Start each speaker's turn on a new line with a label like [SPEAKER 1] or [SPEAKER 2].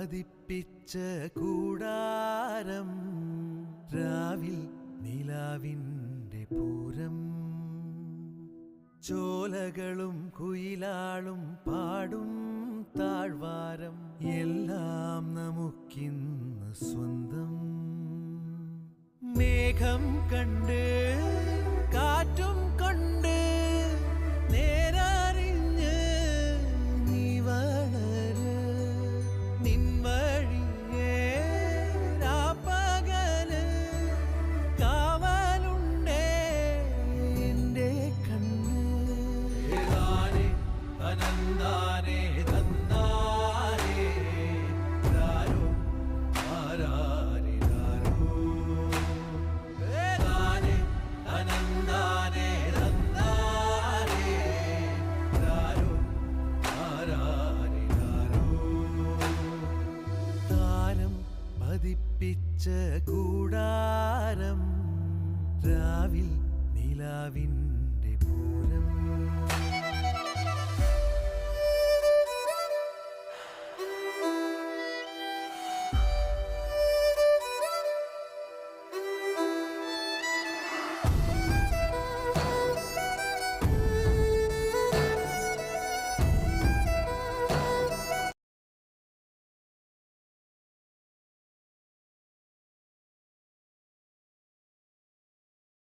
[SPEAKER 1] പതിപ്പിച്ച കൂടാരം രാവിൽ നിലാവിൻ്റെ പൂരം ചോലകളും കുയിലാളും പാടും താഴ്വാരം എല്ലാം നമുക്കിന്ന് സ്വന്തം മേഘം കണ്ട് കാറ്റും കൊണ്ട് നേരറിഞ്ഞ് നീ വളര് നിൻ വഴിയേ രാപ്പകല് കാവലുണ്ടേ എൻ്റെ കണ്ണ് ഏതാനേ അനന്താനേ തന്നാനേ രാരോ ആരാരേ രാരോ ഏതാനേ അനന്താനേ തന്നാനേ രാരോ ആരാരേ രാരോ താരം പതിപ്പിച്ച കൂടാരം രാവിൽ നിലാവിൻ